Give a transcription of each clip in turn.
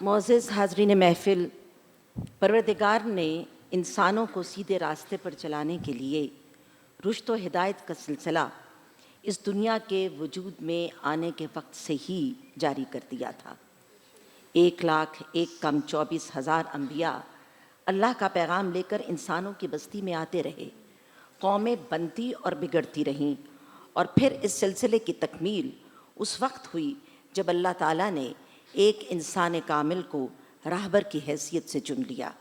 मोअज़्ज़ज़ हाज़रीन महफ़िल, परवरदिगार ने इंसानों को सीधे रास्ते पर चलाने के लिए रुश्द व हिदायत का सिलसिला इस दुनिया के वजूद में आने के वक्त से ही जारी कर दिया था। 1,01,24,000 अंबिया अल्लाह का पैगाम लेकर इंसानों की बस्ती में आते रहे। कौमें बनती और बिगड़ती रहीं और फिर इस सिलसिले की तकमील उस वक्त हुई जब अल्लाह ताला ने एक इंसान कामिल को राहबर की हैसियत से चुन लिया।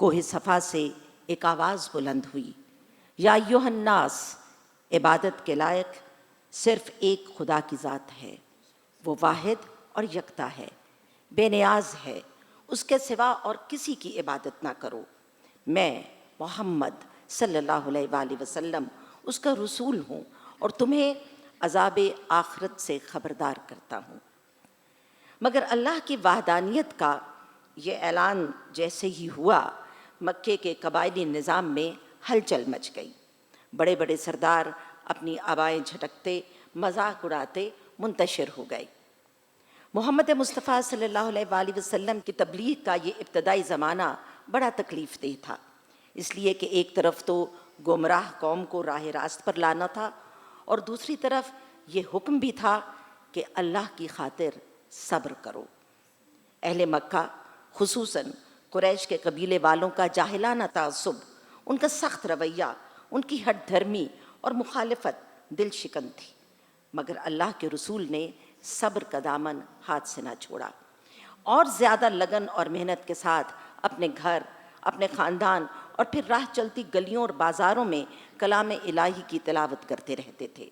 कोहे सफ़ा से एक आवाज़ बुलंद हुई, या अय्युहन्नास, इबादत के लायक सिर्फ़ एक खुदा की ज़ात है, वो वाहिद और यकता है, बेनियाज है, उसके सिवा और किसी की इबादत ना करो। मैं मोहम्मद सल्लल्लाहु अलैहि वसल्लम उसका रसूल हूँ और तुम्हें अज़ाब आखिरत से ख़बरदार करता हूँ। मगर अल्लाह की वहदानियत का ये ऐलान जैसे ही हुआ, मक्के के कबायली निज़ाम में हलचल मच गई। बड़े बड़े सरदार अपनी आवाज़ें झटकते, मजाक उड़ाते मुंतशिर हो गए। मोहम्मद मुस्तफ़ा सल्लल्लाहु अलैहि वसल्लम की तबलीग का ये इब्तदाई ज़माना बड़ा तकलीफ़ देह था, इसलिए कि एक तरफ तो गुमराह कौम को राह रास्त पर लाना था और दूसरी तरफ ये हुक्म भी था कि अल्लाह की खातिर सब्र करो। अहले मक्का खुसूसन कुरैश के कबीले वालों का जाहिलाना तासुब, उनका सख्त रवैया, उनकी हट धर्मी और मुखालफत दिल शिकन थी, मगर अल्लाह के रसूल ने सब्र का दामन हाथ से ना छोड़ा और ज़्यादा लगन और मेहनत के साथ अपने घर, अपने ख़ानदान और फिर राह चलती गलियों और बाज़ारों में कलाम इलाही की तिलावत करते रहते थे।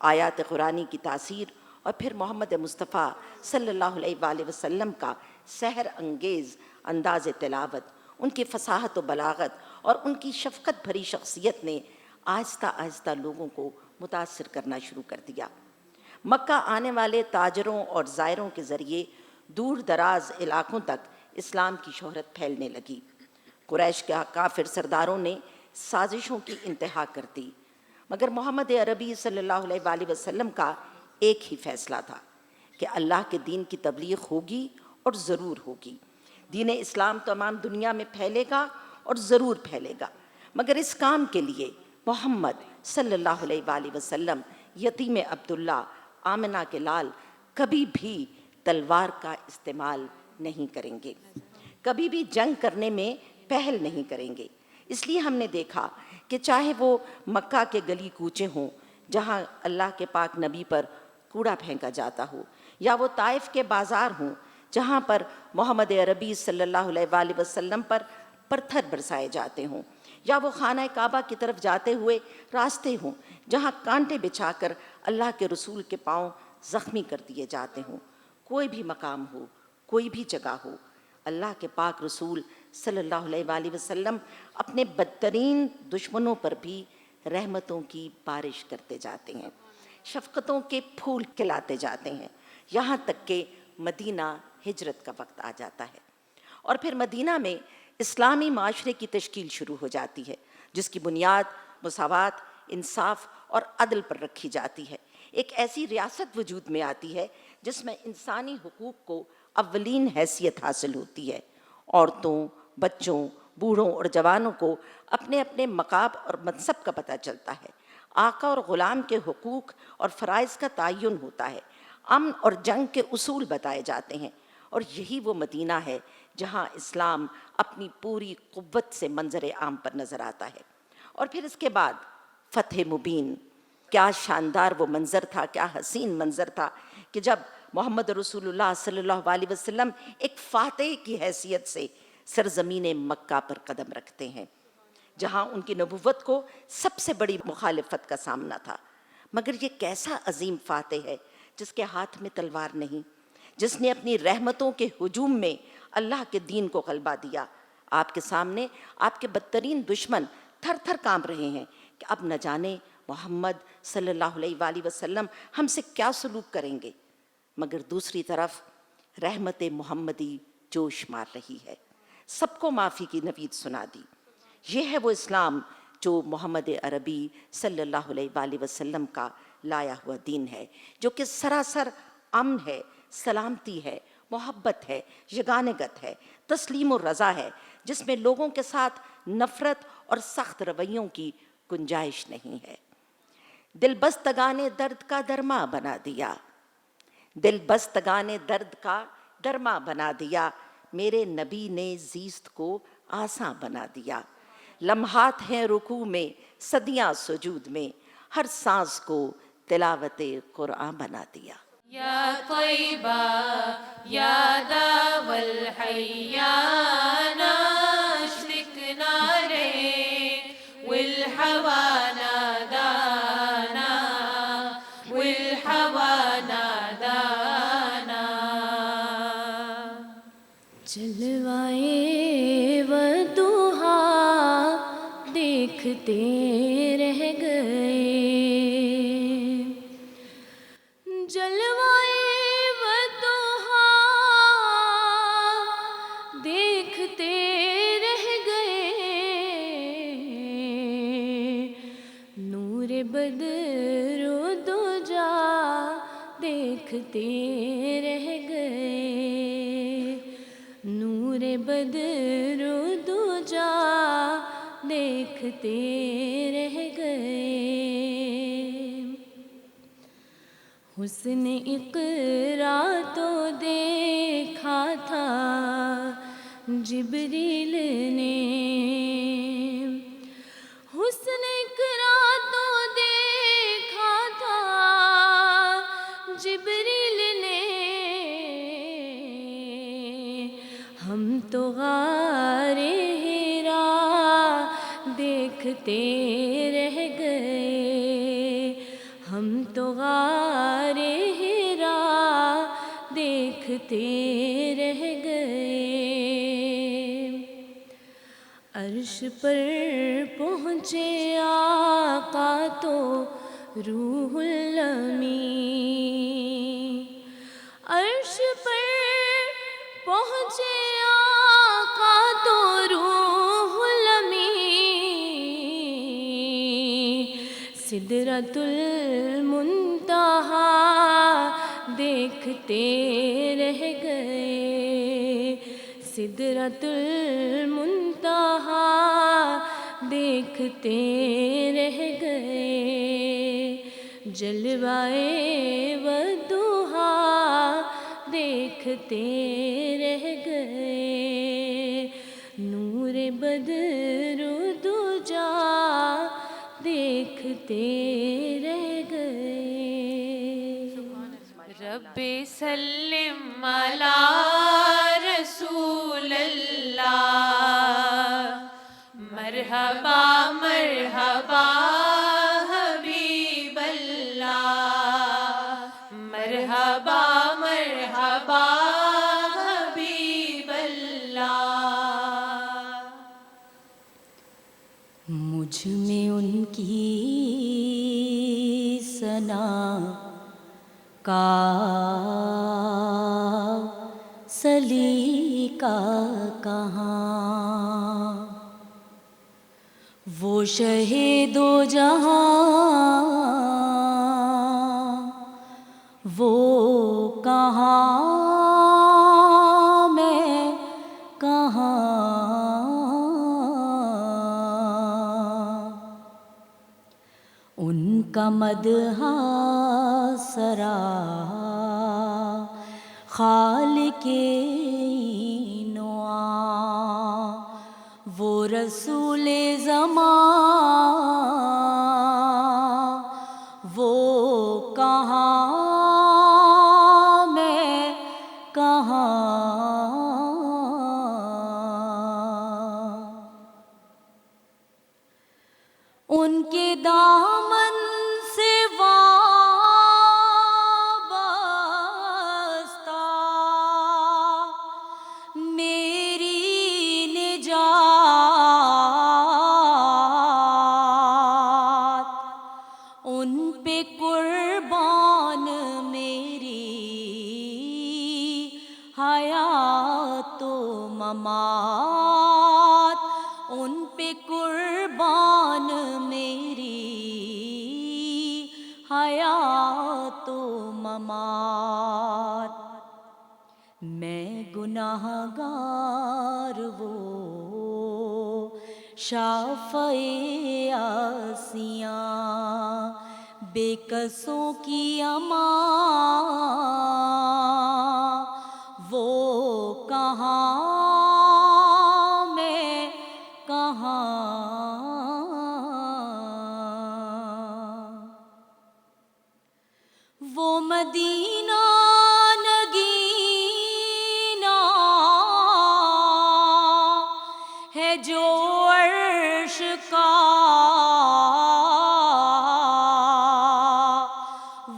आयात कुरानी की तासीर और फिर मोहम्मद मुस्तफ़ा सल्लल्लाहु अलैहि वसल्लम का सहर अंगेज़ अंदाज़ तिलावत, उनकी फसाहत व बलागत और उनकी शफ़क़त भरी शख्सियत ने आहिस्ता आहिस्ता लोगों को मुतासिर करना शुरू कर दिया। मक्का आने वाले ताजरों और ज़ायरों के ज़रिए दूर दराज इलाक़ों तक इस्लाम की शोहरत फैलने लगी। कुरैश के काफिर सरदारों ने साजिशों की इंतहा कर दी, मगर मोहम्मद अरबी सल्लल्लाहु अलैहि वसल्लम का एक ही फ़ैसला था कि अल्लाह के दीन की तबलीग होगी और ज़रूर होगी। दीन इस्लाम तमाम दुनिया में फैलेगा और ज़रूर फैलेगा, मगर इस काम के लिए मोहम्मद सल्लल्लाहु अलैहि वसल्लम यतीम अब्दुल्ला आमिना के लाल कभी भी तलवार का इस्तेमाल नहीं करेंगे, कभी भी जंग करने में पहल नहीं करेंगे। इसलिए हमने देखा कि चाहे वो मक्का के गली कूचे हों जहाँ अल्लाह के पाक नबी पर कूड़ा फेंका जाता हो, या वो ताइफ के बाज़ार हों जहाँ पर मोहम्मद अरबी सल्लल्लाहु अलैहि वसल्लम पर पत्थर बरसाए जाते हों, या वो खाना काबा की तरफ जाते हुए रास्ते हों जहाँ कांटे बिछाकर अल्लाह के रसूल के पाँव ज़ख्मी कर दिए जाते हों। कोई भी मकाम हो, कोई भी जगह हो, अल्लाह के पाक रसूल सल्लल्लाहु अलैहि वसल्लम अपने बदतरीन दुश्मनों पर भी रहमतों की बारिश करते जाते हैं, शफ़क़तों के फूल खिलाते जाते हैं, यहाँ तक कि मदीना हिजरत का वक्त आ जाता है और फिर मदीना में इस्लामी माशरे की तश्कील शुरू हो जाती है, जिसकी बुनियाद मुसावात, इंसाफ और अदल पर रखी जाती है। एक ऐसी रियासत वजूद में आती है जिसमें इंसानी हुकूक़ को अव्वलीन हैसियत हासिल होती है। औरतों, बच्चों, बूढ़ों और जवानों को अपने अपने मकाब और मनसब का पता चलता है। आका और ग़ुलाम के हुकूक़ और फ़राइज़ का तयन होता है। अमन और जंग के उसूल बताए जाते हैं और यही वो मदीना है जहाँ इस्लाम अपनी पूरी क़ुव्वत से मंज़र आम पर नज़र आता है। और फिर इसके बाद फ़तह मुबीन, क्या शानदार वो मंज़र था, क्या हसीन मंज़र था कि जब मोहम्मद रसूलुल्लाह सल्लल्लाहु अलैहि वसल्लम एक फ़ातिह की हैसियत से सरज़मीन मक्का पर कदम रखते हैं, जहाँ उनकी नबुव्वत को सबसे बड़ी मुखालिफत का सामना था। मगर ये कैसा अजीम फ़ातिह है जिसके हाथ में तलवार नहीं, जिसने अपनी रहमतों के हुजूम में अल्लाह के दीन को गलबा दिया। आपके सामने आपके बदतरीन दुश्मन थर थर काँप रहे हैं कि अब न जाने मोहम्मद सल्लल्लाहु अलैहि वसल्लम हमसे क्या सलूक करेंगे, मगर दूसरी तरफ रहमत मोहम्मदी जोश मार रही है, सबको माफ़ी की नवीद सुना दी। ये है वो इस्लाम जो मोहम्मद अरबी सल्लल्लाहु अलैहि वसल्लम का लाया हुआ दीन है, जो कि सरासर अमन है, सलामती है, محبت ہے، یگانگت ہے، تسلیم و رضا ہے، جس میں لوگوں کے ساتھ نفرت اور سخت رویوں کی گنجائش نہیں ہے۔ دل بستگان درد کا درما بنا دیا، دل بستگان درد کا درما بنا دیا، میرے نبی نے زیست کو آساں بنا دیا۔ لمحات ہیں رکوع میں، صدیاں سجود میں، ہر سانس کو تلاوت قرآن بنا دیا۔ یا طیبہ یا داو الحیان اشرق نارے والحوا نادانا والحوا نادانا۔ جلوائے والضحا دیکھتے رہ گئے، جلوائے والضحا دیکھتے رہ گئے، نور بدر و دجا دیکھتے رہ گئے، نور بدر و دجا دیکھتے رہ گئے۔ حسن اقرا تو دیکھا تھا جبریل نے، حسن اقرا تو دیکھا تھا جبریل نے، ہم تو غار حرا دیکھتے رہ گئے، ہم تو غار حرا دیکھتے رہ گئے۔ عرش پر پہنچے آقا تو روح الامین، عرش پر پہنچے آقا تو روح الامین، سدرۃ المنتہا دیکھتے رہ گئے، سدرۃ المنتہا دیکھتے رہ گئے، جلوائے والضحا دیکھتے رہ گئے، نور بدر و دجا دیکھتے رہ گئے۔ رب سلم علی رسول اللہ، مرحبا مرحبا حبیب اللہ، مرحبا مرحبا حبیب اللہ۔ مجھ میں ان کی ثنا کا سلیقہ کہاں، وہ شہید و جہاں وہ کہاں میں کہاں، ان کا مدح سرا خالق نواں، وہ رسول زمان وہ کہاں میں کہاں، ان کے دامن سے وابستہ میری نجات، ان پہ قربان میری حیات و ممات، ان پہ قربان میری حیات و ممات۔ میں گناہ گار وہ شافعِ آسیاں بے کسوں کی امان وہ کہاں میں کہاں وہ مدینہ نگینا ہے جو عرش کا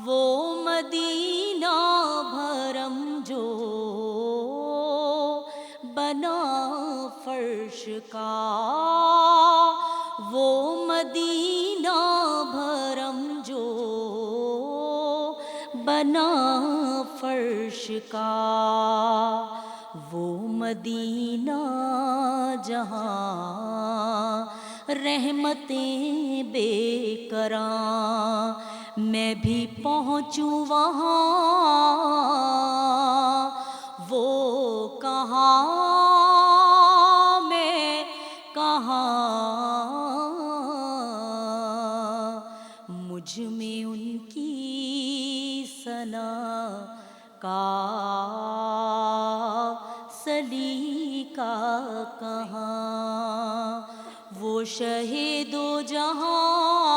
وہ مدینہ بھرم جو بنا فرش کا وہ مدینہ بھرم جو بنا فرش کا وہ مدینہ جہاں رحمتیں بے کراں میں بھی پہنچوں وہاں وہ کہاں میں کہاں مجھ میں ان کی ثنا کا سلیقہ کہاں وہ شہید و جہاں